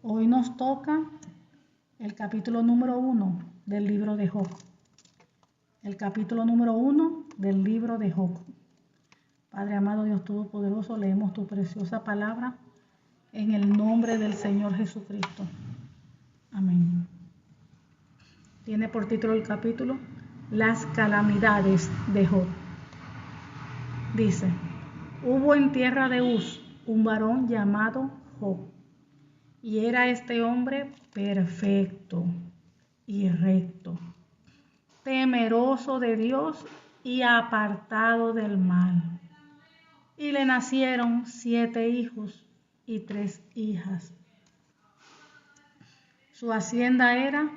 Hoy nos toca el capítulo número 1 del libro de Job. El capítulo número 1 del libro de Job. Padre amado Dios Todopoderoso, leemos tu preciosa palabra en el nombre del Señor Jesucristo. Amén. Tiene por título el capítulo Las calamidades de Job. Dice: hubo en tierra de Uz un varón llamado Job, y era este hombre perfecto y recto, temeroso de Dios y apartado del mal. Y le nacieron 7 hijos y 3 hijas. Su hacienda era,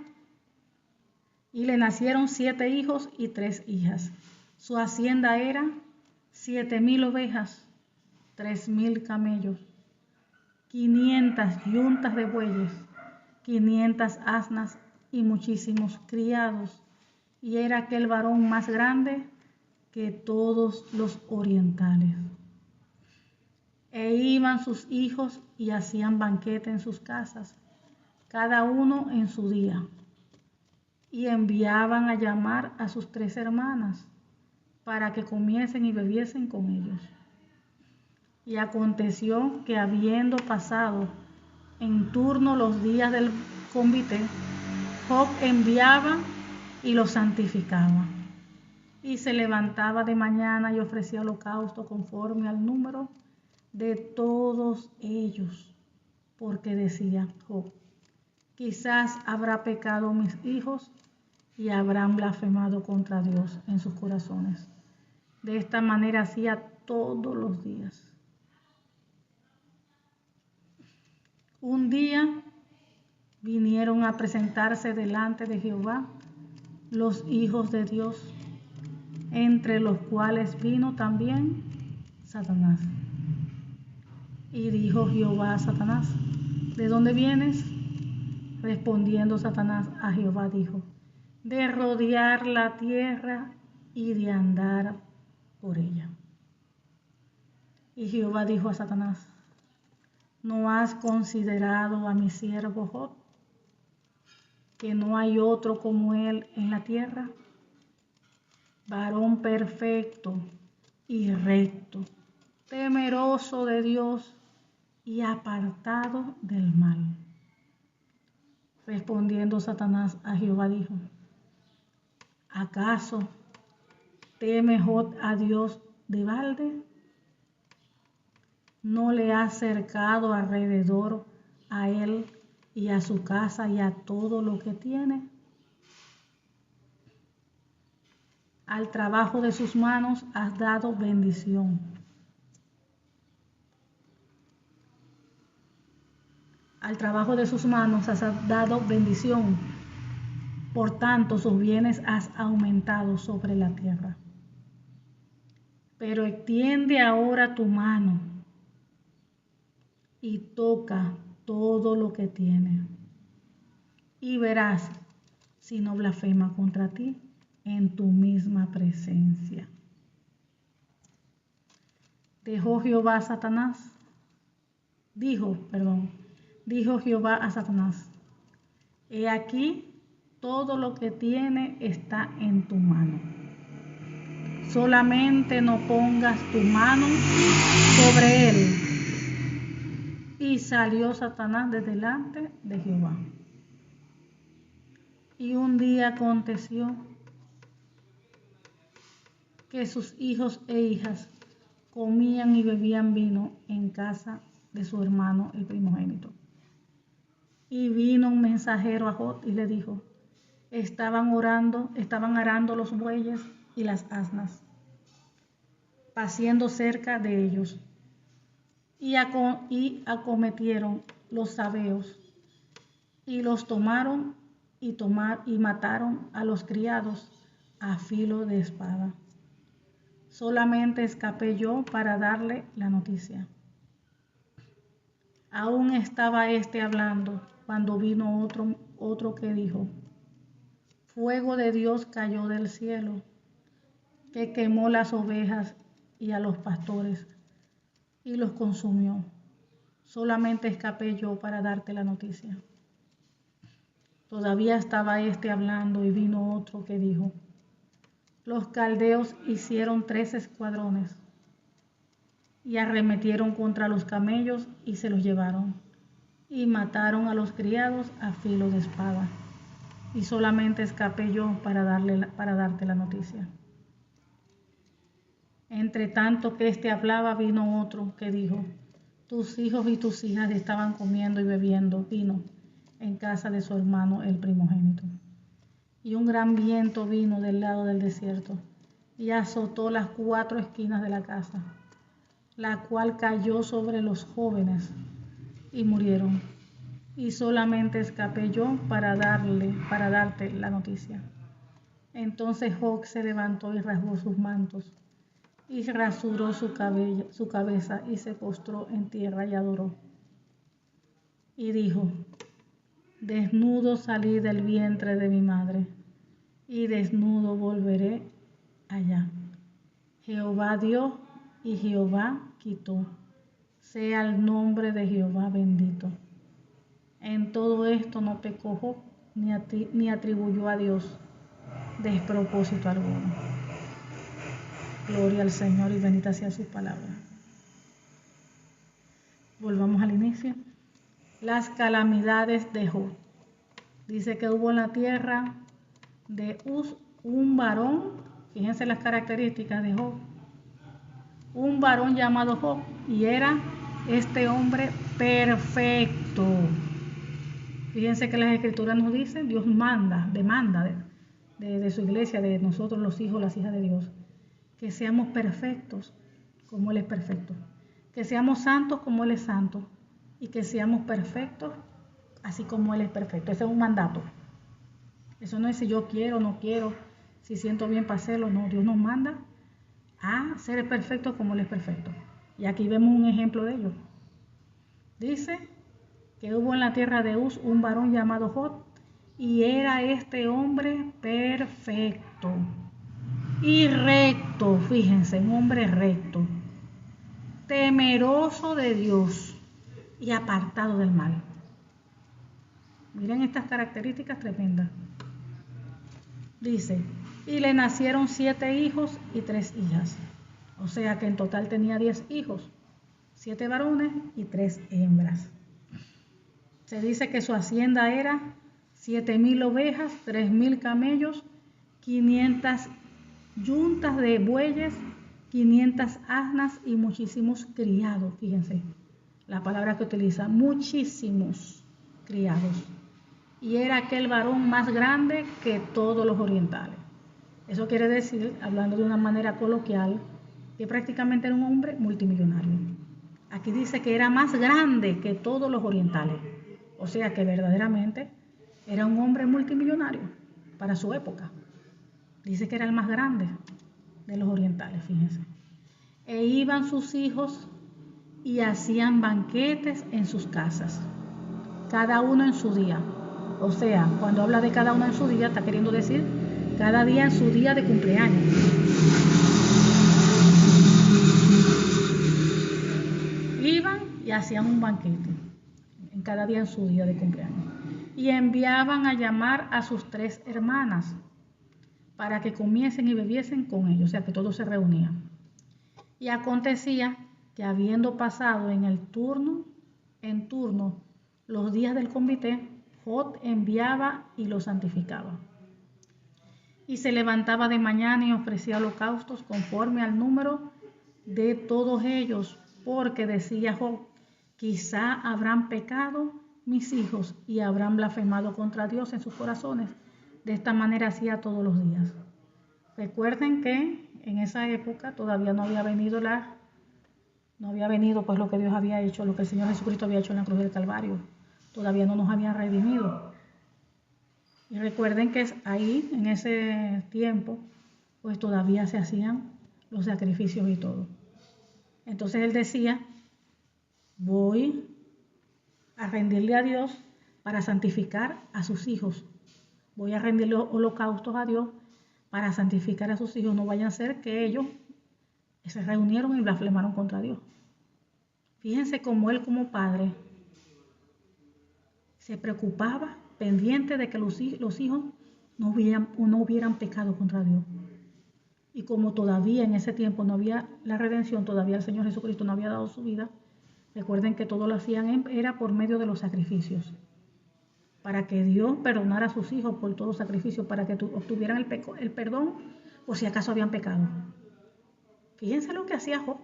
y le nacieron 7 hijos y 3 hijas. Su hacienda era 7,000 ovejas, 3,000 camellos, 500 yuntas de bueyes, 500 asnas y muchísimos criados. Y era aquel varón más grande que todos los orientales. E iban sus hijos y hacían banquete en sus casas, cada uno en su día. Y enviaban a llamar a sus 3 hermanas, para que comiesen y bebiesen con ellos. Y aconteció que, habiendo pasado en turno los días del convite, Job enviaba y los santificaba. Y se levantaba de mañana y ofrecía holocausto conforme al número de todos ellos, porque decía Job: quizás habrá pecado mis hijos y habrán blasfemado contra Dios en sus corazones. De esta manera hacía todos los días. Un día vinieron a presentarse delante de Jehová los hijos de Dios, entre los cuales vino también Satanás. Y dijo Jehová a Satanás: ¿de dónde vienes? Respondiendo Satanás a Jehová dijo: de rodear la tierra y de andar por ella. Y Jehová dijo a Satanás: ¿no has considerado a mi siervo Job, que no hay otro como él en la tierra, varón perfecto y recto, temeroso de Dios y apartado del mal? Respondiendo Satanás a Jehová dijo: ¿acaso teme Job a Dios de balde? ¿No le ha cercado alrededor a él y a su casa y a todo lo que tiene? Al trabajo de sus manos has dado bendición. Al trabajo de sus manos has dado bendición. Por tanto, sus bienes has aumentado sobre la tierra. Pero extiende ahora tu mano y toca todo lo que tiene, y verás si no blasfema contra ti en tu misma presencia. Dijo Jehová a Satanás: he aquí, todo lo que tiene está en tu mano. Solamente no pongas tu mano sobre él. Y salió Satanás de delante de Jehová. Y un día aconteció que sus hijos e hijas comían y bebían vino en casa de su hermano el primogénito. Y vino un mensajero a Job y le dijo: estaban arando los bueyes y las asnas, paciendo cerca de ellos, y acometieron los sabeos, y los tomaron y mataron a los criados a filo de espada. Solamente escapé yo para darle la noticia. Aún estaba hablando cuando vino otro que dijo: fuego de Dios cayó del cielo, que quemó las ovejas y a los pastores y los consumió. solamente escapé yo para darte la noticia. Todavía estaba éste hablando y vino otro que dijo: los caldeos hicieron 3 escuadrones y arremetieron contra los camellos y se los llevaron, y mataron a los criados a filo de espada, y solamente escapé yo para darte la noticia. Entre tanto que éste hablaba, vino otro que dijo: tus hijos y tus hijas estaban comiendo y bebiendo vino en casa de su hermano el primogénito. Y un gran viento vino del lado del desierto y azotó las 4 esquinas de la casa, la cual cayó sobre los jóvenes y murieron. Y solamente escapé yo para darte la noticia. Entonces Job se levantó y rasgó sus mantos y rasuró su cabeza y se postró en tierra y adoró. Y dijo: desnudo salí del vientre de mi madre, y desnudo volveré allá. Jehová dio y Jehová quitó. Sea el nombre de Jehová bendito. En todo esto no pecó Job, ni atribuyó a Dios despropósito alguno. Gloria al Señor y bendita sea su palabra. Volvamos al inicio. Las calamidades de Job. Dice que hubo en la tierra de Uz un varón, fíjense las características de Job, un varón llamado Job, y era este hombre perfecto. Fíjense que las escrituras nos dicen, Dios demanda de su iglesia, de nosotros los hijos, las hijas de Dios, que seamos perfectos como Él es perfecto, que seamos santos como Él es santo, y que seamos perfectos así como Él es perfecto. Ese es un mandato. Eso no es si yo quiero o no quiero, si siento bien para hacerlo, no. Dios nos manda a ser perfectos como Él es perfecto. Y aquí vemos un ejemplo de ello. Dice que hubo en la tierra de Uz un varón llamado Job, y era este hombre perfecto y recto, fíjense, un hombre recto, temeroso de Dios y apartado del mal. Miren estas características tremendas. Dice, y le nacieron 7 hijos y 3 hijas. O sea que en total tenía 10 hijos, 7 varones y 3 hembras. Se dice que su hacienda era 7,000 ovejas, 3,000 camellos, 500 yuntas de bueyes, 500 asnas y muchísimos criados. Fíjense la palabra que utiliza, muchísimos criados. Y era aquel varón más grande que todos los orientales. Eso quiere decir, hablando de una manera coloquial, que prácticamente era un hombre multimillonario. Aquí dice que era más grande que todos los orientales. O sea que verdaderamente era un hombre multimillonario para su época. Dice que era el más grande de los orientales, fíjense. E iban sus hijos y hacían banquetes en sus casas, cada uno en su día. O sea, cuando habla de cada uno en su día, está queriendo decir cada día en su día de cumpleaños. Iban y hacían un banquete en cada día en su día de cumpleaños. Y enviaban a llamar a sus 3 hermanas para que comiesen y bebiesen con ellos, o sea que todos se reunían. Y acontecía que habiendo pasado en turno los días del comité, Job enviaba y los santificaba. Y se levantaba de mañana y ofrecía holocaustos conforme al número de todos ellos, porque decía Job, quizá habrán pecado mis hijos y habrán blasfemado contra Dios en sus corazones. De esta manera hacía todos los días. Recuerden que en esa época todavía no había venido pues lo que Dios había hecho, lo que el Señor Jesucristo había hecho en la cruz del Calvario. Todavía no nos habían redimido. Y recuerden que ahí, en ese tiempo, pues todavía se hacían los sacrificios y todo. Entonces él decía, voy a rendirle a Dios para santificar a sus hijos. Voy a rendirle holocaustos a Dios para santificar a sus hijos. No vayan a ser que ellos se reunieron y blasfemaron contra Dios. Fíjense cómo él como padre se preocupaba, pendiente de que los hijos no hubieran pecado contra Dios. Y como todavía en ese tiempo no había la redención, todavía el Señor Jesucristo no había dado su vida, recuerden que todo lo hacían era por medio de los sacrificios, para que Dios perdonara a sus hijos por todo sacrificio, para que obtuvieran el perdón por si acaso habían pecado. Fíjense lo que hacía Job,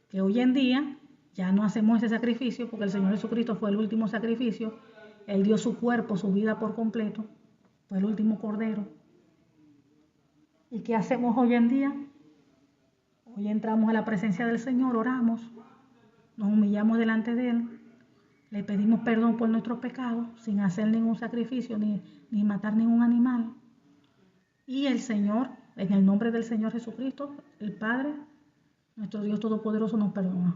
que hoy en día ya no hacemos ese sacrificio porque el Señor Jesucristo fue el último sacrificio. Él dio su cuerpo, su vida por completo, fue el último cordero. ¿Y qué hacemos hoy en día? Hoy entramos a la presencia del Señor, oramos, nos humillamos delante de Él, le pedimos perdón por nuestros pecados sin hacer ningún sacrificio ni matar ningún animal. Y el Señor, en el nombre del Señor Jesucristo, el Padre, nuestro Dios Todopoderoso, nos perdona.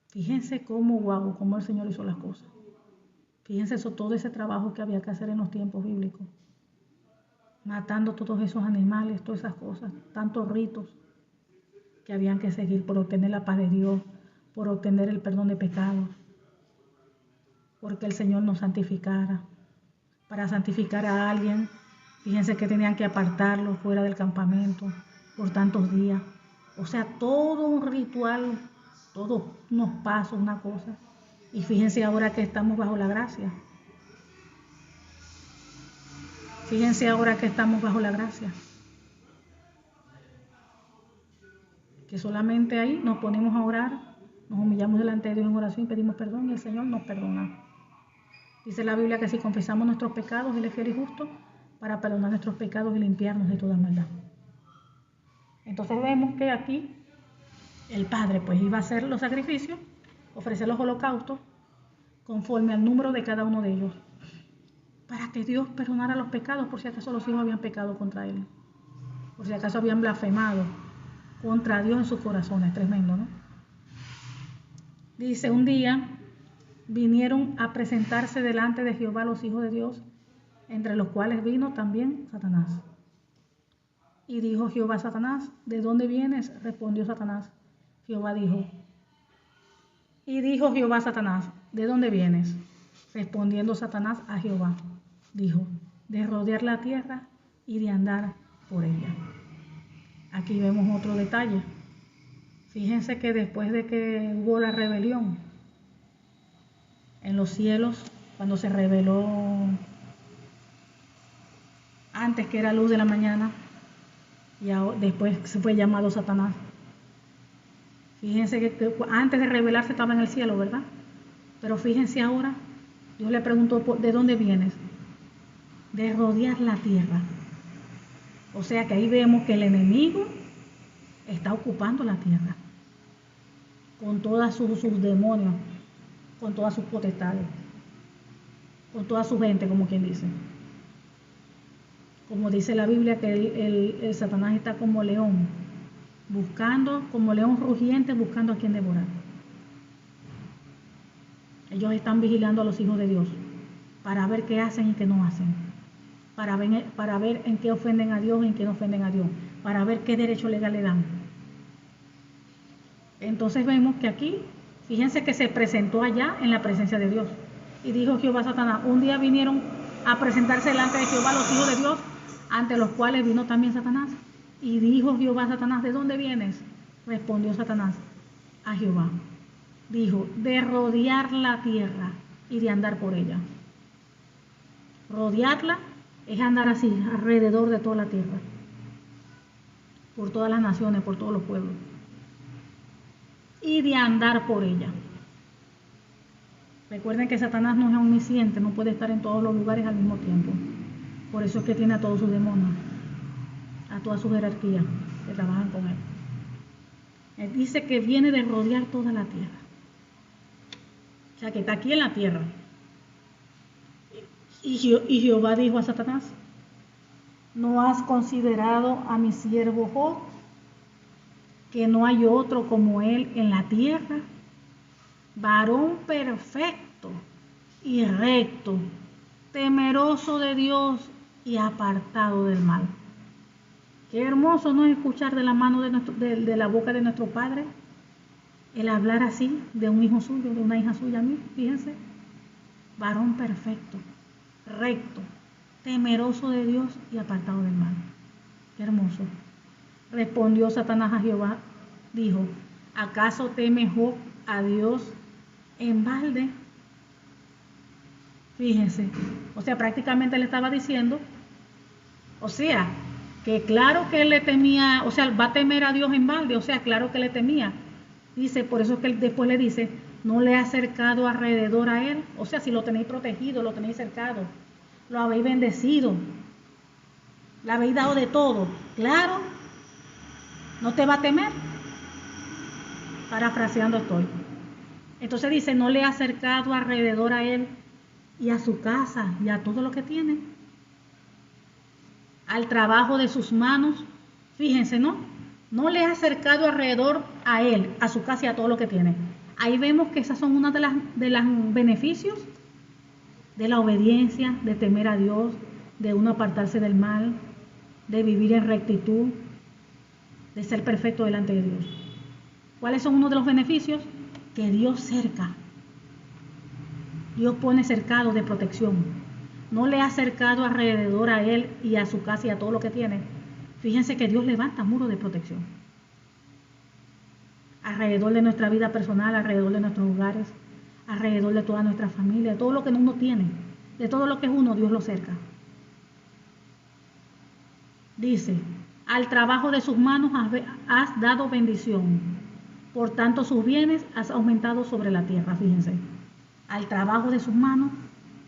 Fíjense cómo el Señor hizo las cosas. Fíjense todo ese trabajo que había que hacer en los tiempos bíblicos. Matando todos esos animales, todas esas cosas, tantos ritos que habían que seguir por obtener la paz de Dios, por obtener el perdón de pecados, porque el Señor nos santificara. Para santificar a alguien, fíjense que tenían que apartarlo fuera del campamento por tantos días. O sea, todo un ritual, todos unos pasos, una cosa. Y fíjense ahora que estamos bajo la gracia. Fíjense ahora que estamos bajo la gracia. Que solamente ahí nos ponemos a orar, nos humillamos delante de Dios en oración y pedimos perdón y el Señor nos perdona. Dice la Biblia que si confesamos nuestros pecados, Él es fiel y justo para perdonar nuestros pecados y limpiarnos de toda maldad. Entonces vemos que aquí el Padre pues iba a hacer los sacrificios, ofrecer los holocaustos conforme al número de cada uno de ellos, para que Dios perdonara los pecados por si acaso los hijos habían pecado contra Él, por si acaso habían blasfemado contra Dios en sus corazones. Tremendo, ¿no? Dice, un día vinieron a presentarse delante de Jehová los hijos de Dios, entre los cuales vino también Satanás. Y dijo Jehová a Satanás, ¿de dónde vienes? Respondió Satanás. Jehová dijo, y dijo Jehová a Satanás, ¿de dónde vienes? Respondiendo Satanás a Jehová, dijo, de rodear la tierra y de andar por ella. Aquí vemos otro detalle. Fíjense que después de que hubo la rebelión en los cielos, cuando se reveló antes que era luz de la mañana, y después se fue llamado Satanás. Fíjense que antes de revelarse estaba en el cielo, ¿verdad? Pero fíjense ahora, Dios le preguntó, ¿de dónde vienes? De rodear la tierra. O sea que ahí vemos que el enemigo está ocupando la tierra, con todos sus demonios, con todas sus potestades, con toda su gente, como quien dice. Como dice la Biblia, que el Satanás está como león, buscando, como león rugiente, buscando a quien devorar. Ellos están vigilando a los hijos de Dios para ver qué hacen y qué no hacen, para ver en qué ofenden a Dios y en qué no ofenden a Dios, para ver qué derecho legal le dan. Entonces vemos que aquí, fíjense que se presentó allá en la presencia de Dios. Y dijo Jehová a Satanás, un día vinieron a presentarse delante de Jehová los hijos de Dios, ante los cuales vino también Satanás. Y dijo Jehová a Satanás, ¿de dónde vienes? Respondió Satanás a Jehová. Dijo, de rodear la tierra y de andar por ella. Rodearla es andar así, alrededor de toda la tierra, por todas las naciones, por todos los pueblos. Y de andar por ella. Recuerden que Satanás no es omnisciente, no puede estar en todos los lugares al mismo tiempo. Por eso es que tiene a todos sus demonios, a toda su jerarquía que trabajan con él. Él dice que viene de rodear toda la tierra. O sea que está aquí en la tierra. Y Jehová dijo a Satanás, ¿no has considerado a mi siervo Job, que no hay otro como él en la tierra, varón perfecto y recto, temeroso de Dios y apartado del mal? Qué hermoso no escuchar de la mano de la boca de nuestro Padre el hablar así de un hijo suyo, de una hija suya. A mí, fíjense, varón perfecto, recto, temeroso de Dios y apartado del mal. Qué hermoso. Respondió Satanás a Jehová, dijo, ¿acaso teme Job a Dios en balde? Fíjense, o sea, prácticamente le estaba diciendo, o sea, que claro que él le temía, o sea, va a temer a Dios en balde, o sea, claro que le temía. Dice, por eso es que él después le dice, no le ha acercado alrededor a él, o sea, si lo tenéis protegido, lo tenéis cercado, lo habéis bendecido, le habéis dado de todo, claro, no te va a temer. Parafraseando estoy. Entonces dice, no le ha acercado alrededor a él y a su casa y a todo lo que tiene, al trabajo de sus manos. Fíjense, no le ha acercado alrededor a él, a su casa y a todo lo que tiene. Ahí vemos que esas son una de las beneficios de la obediencia, de temer a Dios, de uno apartarse del mal, de vivir en rectitud, de ser perfecto delante de Dios. ¿Cuáles son uno de los beneficios? Que Dios cerca. Dios pone cercado de protección. No le ha acercado alrededor a él y a su casa y a todo lo que tiene. Fíjense que Dios levanta muros de protección. Alrededor de nuestra vida personal, alrededor de nuestros hogares, alrededor de toda nuestra familia, de todo lo que uno tiene, de todo lo que es uno, Dios lo cerca. Dice, al trabajo de sus manos has dado bendición, por tanto sus bienes has aumentado sobre la tierra. Fíjense, al trabajo de sus manos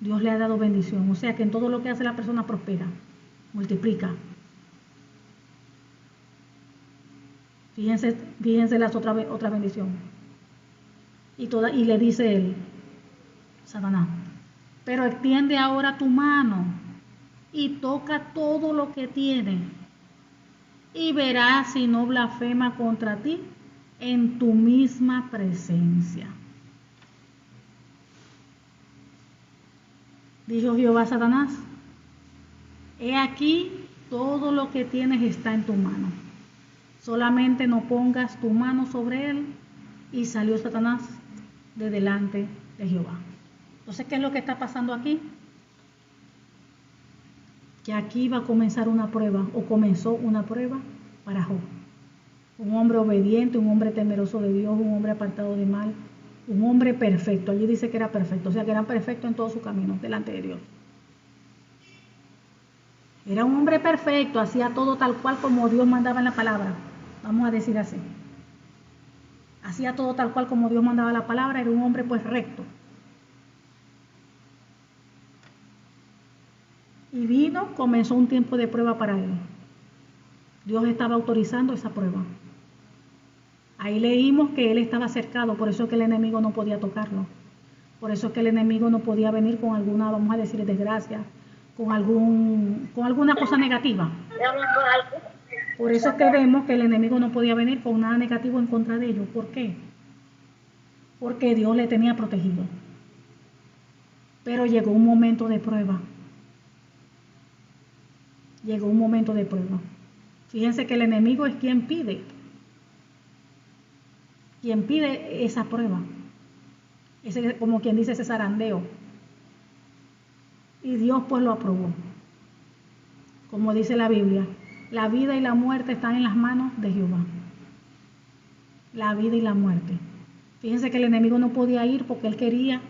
Dios le ha dado bendición, o sea que en todo lo que hace la persona prospera, multiplica. Fíjense las otra bendición. Y le dice él, Satanás, pero extiende ahora tu mano y toca todo lo que tiene y verás si no blasfema contra ti en tu misma presencia. Dijo Jehová a Satanás, he aquí todo lo que tienes está en tu mano, solamente no pongas tu mano sobre él. Y salió Satanás de delante de Jehová. Entonces, ¿qué es lo que está pasando aquí? Que aquí va a comenzar una prueba, o comenzó una prueba para Job. Un hombre obediente, un hombre temeroso de Dios, un hombre apartado de mal, un hombre perfecto. Allí dice que era perfecto, o sea que era perfecto en todo su camino delante de Dios. Era un hombre perfecto, hacía todo tal cual como Dios mandaba en la palabra, vamos a decir así. Hacía todo tal cual como Dios mandaba la palabra, era un hombre pues recto. Y comenzó un tiempo de prueba para él. Dios estaba autorizando esa prueba. Ahí leímos que él estaba cercado, por eso es que el enemigo no podía tocarlo. Por eso es que el enemigo no podía venir con alguna, vamos a decir, desgracia, con alguna cosa negativa. Por eso es que vemos que el enemigo no podía venir con nada negativo en contra de ellos. ¿Por qué? Porque Dios le tenía protegido. Pero llegó un momento de prueba. Llegó un momento de prueba. Fíjense que el enemigo es quien pide esa prueba. Ese, como quien dice, ese zarandeo. Y Dios pues lo aprobó. Como dice la Biblia, la vida y la muerte están en las manos de Jehová. La vida y la muerte. Fíjense que el enemigo no podía ir porque él quería,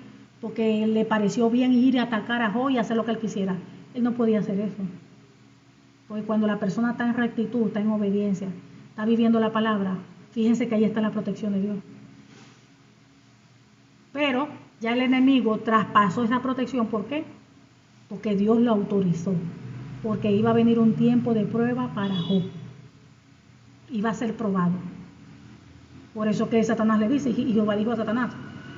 porque le pareció bien ir a atacar a Job y hacer lo que él quisiera. Él no podía hacer eso. Porque cuando la persona está en rectitud, está en obediencia, está viviendo la palabra, fíjense que ahí está la protección de Dios. Pero ya el enemigo traspasó esa protección. ¿Por qué? Porque Dios lo autorizó. Porque iba a venir un tiempo de prueba para Job. Iba a ser probado. Por eso que Satanás le dice, y Jehová dijo a Satanás,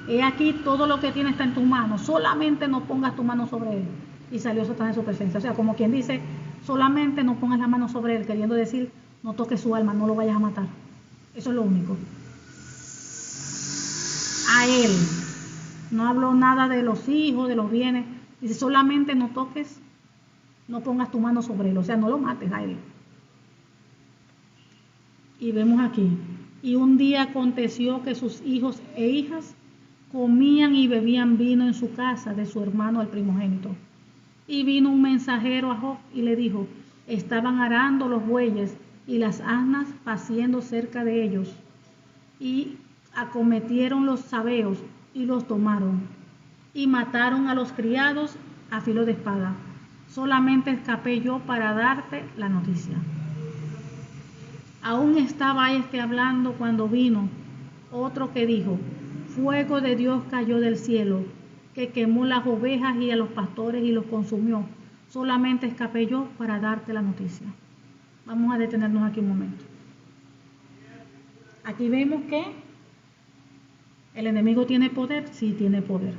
he aquí todo lo que tiene está en tu mano, solamente no pongas tu mano sobre él. Y salió Satanás de su presencia. O sea, como quien dice, solamente no pongas la mano sobre él, queriendo decir, no toques su alma, no lo vayas a matar. Eso es lo único. A él. No habló nada de los hijos, de los bienes. Dice, solamente no toques, no pongas tu mano sobre él. O sea, no lo mates a él. Y vemos aquí, y un día aconteció que sus hijos e hijas comían y bebían vino en su casa de su hermano el primogénito. Y vino un mensajero a Job y le dijo, estaban arando los bueyes y las asnas paciendo cerca de ellos, y acometieron los sabeos y los tomaron, y mataron a los criados a filo de espada. Solamente escapé yo para darte la noticia. Aún estaba hablando cuando vino otro que dijo, fuego de Dios cayó del cielo, que quemó las ovejas y a los pastores y los consumió. Solamente escapé yo para darte la noticia. Vamos a detenernos aquí un momento. Aquí vemos que el enemigo tiene poder, sí tiene poder.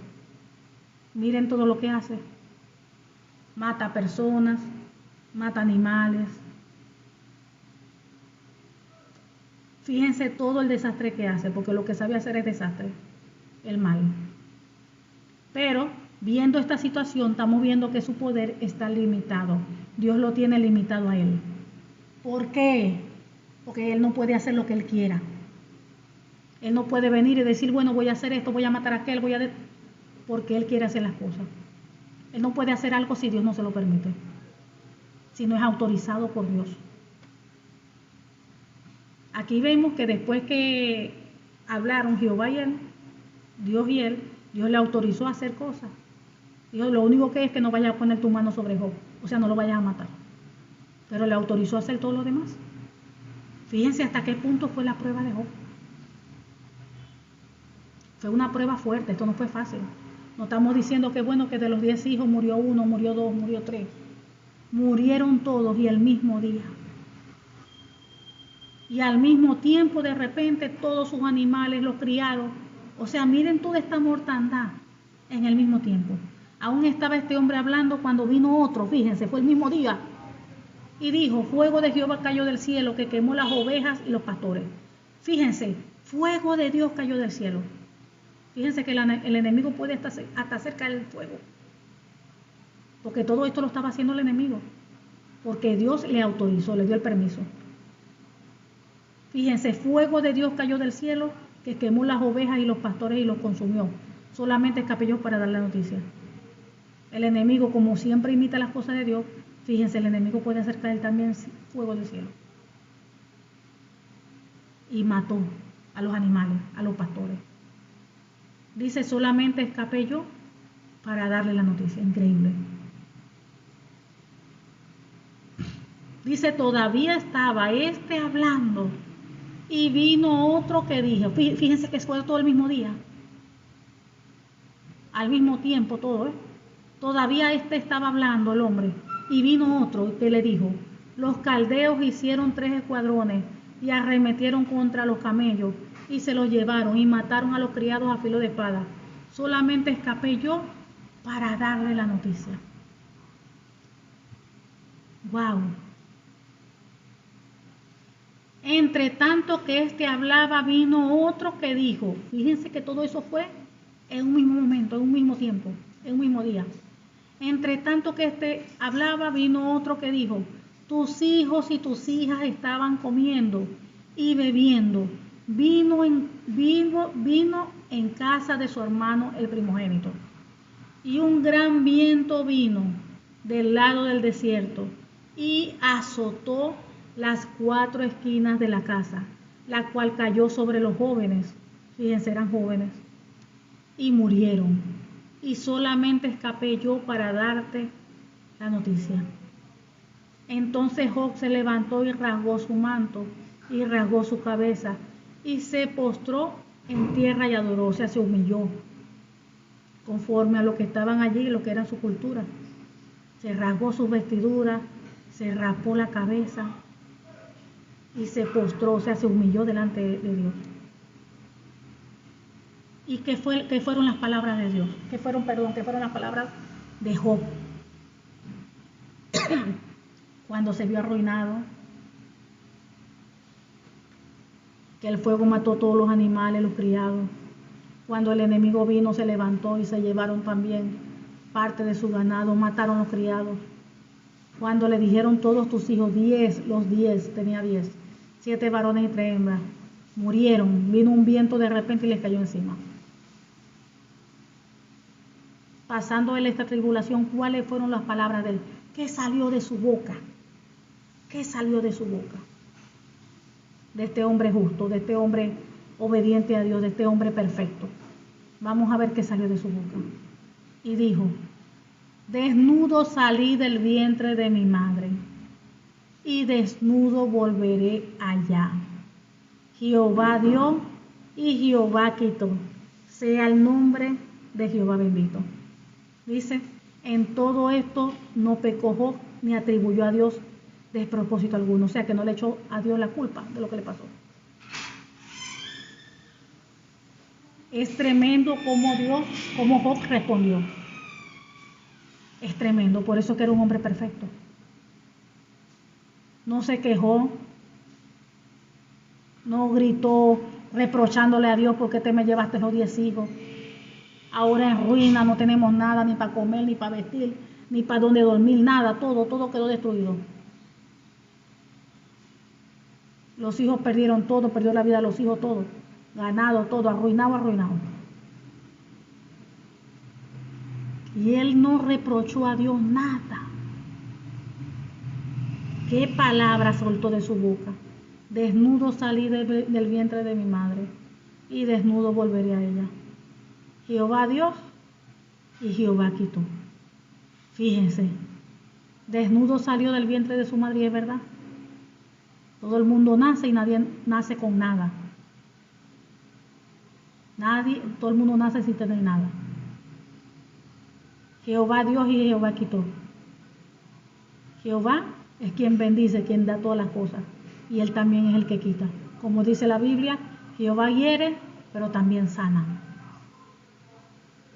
Miren todo lo que hace. Mata personas, mata animales. Fíjense todo el desastre que hace, porque lo que sabe hacer es desastre, el mal. Pero viendo esta situación, estamos viendo que su poder está limitado. Dios lo tiene limitado a él. ¿Por qué? Porque él no puede hacer lo que él quiera. Él no puede venir y decir, bueno, voy a hacer esto, voy a matar a aquel, porque él quiere hacer las cosas. Él no puede hacer algo si Dios no se lo permite, si no es autorizado por Dios. Aquí vemos que después que hablaron Jehová y él, Dios y él, Dios le autorizó a hacer cosas. Dios, lo único que es que no vayas a poner tu mano sobre Job, o sea, no lo vayas a matar. Pero le autorizó a hacer todo lo demás. Fíjense hasta qué punto fue la prueba de Job. Fue una prueba fuerte, esto no fue fácil. No estamos diciendo que bueno, que de los 10 hijos murió 1, murió 2, murió 3. Murieron todos y el mismo día. Y al mismo tiempo, de repente, todos sus animales, los criados. O sea, miren toda esta mortandad en el mismo tiempo. Aún estaba este hombre hablando cuando vino otro, fíjense, fue el mismo día. Y dijo, fuego de Jehová cayó del cielo, que quemó las ovejas y los pastores. Fíjense, fuego de Dios cayó del cielo. Fíjense que el enemigo puede hasta acercar el fuego. Porque todo esto lo estaba haciendo el enemigo. Porque Dios le autorizó, le dio el permiso. Fíjense, fuego de Dios cayó del cielo, que quemó las ovejas y los pastores y los consumió. Solamente escapé yo para dar la noticia. El enemigo, como siempre imita las cosas de Dios, fíjense, el enemigo puede acercar él también fuego del cielo. Y mató a los animales, a los pastores. Dice, solamente escapé yo para darle la noticia. Increíble. Dice, todavía estaba hablando y vino otro que dijo, fíjense que fue todo el mismo día, al mismo tiempo todo, todavía estaba hablando el hombre y vino otro que le dijo, los caldeos hicieron 3 escuadrones y arremetieron contra los camellos y se los llevaron y mataron a los criados a filo de espada. Solamente escapé yo para darle la noticia. Wow. Entre tanto que hablaba, vino otro que dijo, fíjense que todo eso fue en un mismo momento, en un mismo tiempo, en un mismo día. Entre tanto que hablaba, vino otro que dijo, tus hijos y tus hijas estaban comiendo y bebiendo vino en casa de su hermano el primogénito. Y un gran viento vino del lado del desierto y azotó las 4 esquinas de la casa, la cual cayó sobre los jóvenes, fíjense, eran jóvenes, y murieron. Y solamente escapé yo para darte la noticia. Entonces Job se levantó y rasgó su manto y rasgó su cabeza y se postró en tierra y adoró, o sea, se humilló conforme a lo que estaban allí y lo que era su cultura. Se rasgó sus vestiduras, se raspó la cabeza y se postró, o sea, se humilló delante de Dios. ¿Y qué fueron las palabras de Dios? ¿Qué fueron las palabras de Job? Cuando se vio arruinado, que el fuego mató todos los animales, los criados. Cuando el enemigo vino, se levantó y se llevaron también parte de su ganado, mataron los criados. Cuando le dijeron todos tus hijos, 10, los 10, tenía 10, 7 varones y 3 hembras. Murieron. Vino un viento de repente y les cayó encima. Pasando él esta tribulación, ¿cuáles fueron las palabras de él? ¿Qué salió de su boca? ¿Qué salió de su boca? De este hombre justo, de este hombre obediente a Dios, de este hombre perfecto. Vamos a ver qué salió de su boca. Y dijo: desnudo salí del vientre de mi madre, y desnudo volveré allá. Jehová dio y Jehová quitó. Sea el nombre de Jehová bendito. Dice, en todo esto no pecó Job ni atribuyó a Dios despropósito alguno. O sea, que no le echó a Dios la culpa de lo que le pasó. Es tremendo cómo Job respondió. Es tremendo, por eso que era un hombre perfecto. No se quejó, no gritó reprochándole a Dios: porque te me llevaste los 10 hijos. Ahora en ruina, no tenemos nada, ni para comer, ni para vestir, ni para dónde dormir, nada, todo quedó destruido. Los hijos perdieron todo, perdió la vida de los hijos todo, ganado todo, arruinado. Y él no reprochó a Dios nada. ¿Qué palabra soltó de su boca? Desnudo salí del vientre de mi madre, y desnudo volveré a ella. Jehová dio y Jehová quitó. Fíjense, desnudo salió del vientre de su madre, y es verdad. Todo el mundo nace y nadie nace con nada. Todo el mundo nace sin tener nada. Jehová dio y Jehová quitó. Jehová es quien bendice, quien da todas las cosas, y Él también es el que quita. Como dice la Biblia, Jehová hiere, pero también sana.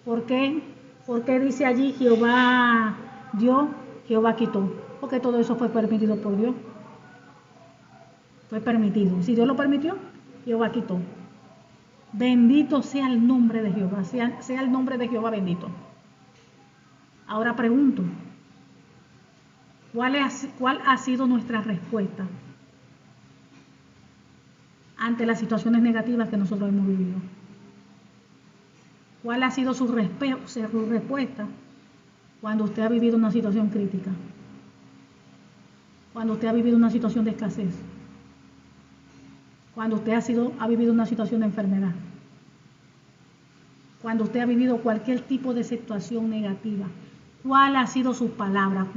¿Por qué? Porque dice allí Jehová dio, Jehová quitó. Porque todo eso fue permitido por Dios. Fue permitido. Si Dios lo permitió, Jehová quitó. Bendito sea el nombre de Jehová, sea el nombre de Jehová bendito. Ahora pregunto, ¿cuál ha sido nuestra respuesta ante las situaciones negativas que nosotros hemos vivido? ¿Cuál ha sido su respuesta cuando usted ha vivido una situación crítica? Cuando usted ha vivido una situación de escasez. Cuando usted ha vivido una situación de enfermedad. Cuando usted ha vivido cualquier tipo de situación negativa. ¿Cuál ha sido su palabra?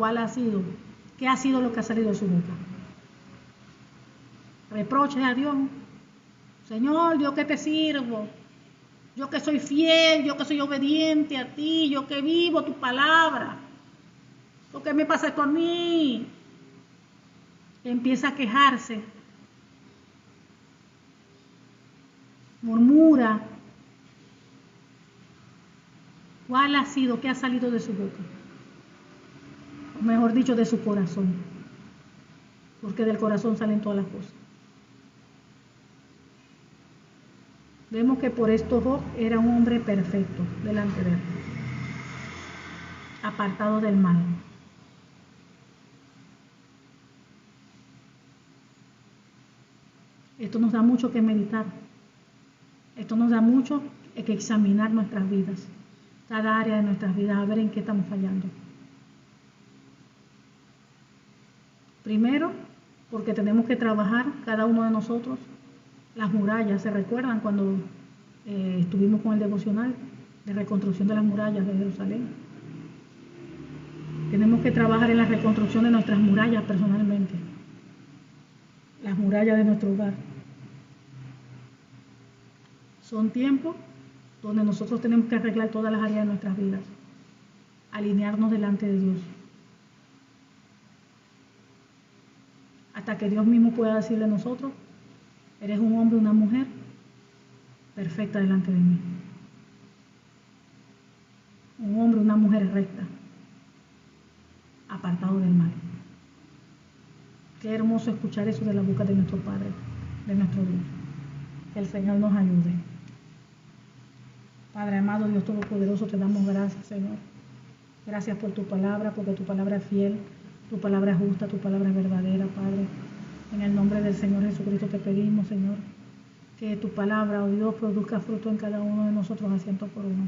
¿Qué ha sido lo que ha salido de su boca? Reproches a Dios. Señor, yo que te sirvo. Yo que soy fiel, yo que soy obediente a ti, yo que vivo tu palabra. ¿Por qué me pasa esto a mí? Empieza a quejarse. Murmura. ¿Cuál ha sido? ¿Qué ha salido de su boca? O mejor dicho, de su corazón. Porque del corazón salen todas las cosas. Vemos que por esto Job era un hombre perfecto delante de él, apartado del mal. Esto nos da mucho que meditar. Esto nos da mucho que examinar nuestras vidas, cada área de nuestras vidas, a ver en qué estamos fallando. Primero, porque tenemos que trabajar cada uno de nosotros las murallas. ¿Se recuerdan cuando estuvimos con el devocional de reconstrucción de las murallas de Jerusalén? Tenemos que trabajar en la reconstrucción de nuestras murallas personalmente, las murallas de nuestro hogar. Son tiempos donde nosotros tenemos que arreglar todas las áreas de nuestras vidas, alinearnos delante de Dios, hasta que Dios mismo pueda decirle a nosotros: eres un hombre, una mujer perfecta delante de mí. Un hombre, una mujer recta, apartado del mal. Qué hermoso escuchar eso de la boca de nuestro Padre, de nuestro Dios. Que el Señor nos ayude. Padre amado, Dios Todopoderoso, te damos gracias, Señor. Gracias por tu palabra, porque tu palabra es fiel, tu palabra es justa, tu palabra es verdadera, Padre. En el nombre del Señor Jesucristo te pedimos, Señor, que tu palabra, oh Dios, produzca fruto en cada uno de nosotros a 100 por uno.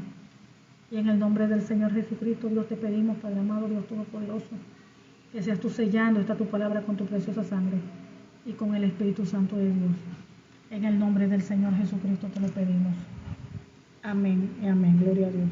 Y en el nombre del Señor Jesucristo, Dios, te pedimos, Padre amado, Dios Todopoderoso, que seas tú sellando esta tu palabra con tu preciosa sangre y con el Espíritu Santo de Dios. En el nombre del Señor Jesucristo te lo pedimos. Amén y amén. Gloria a Dios.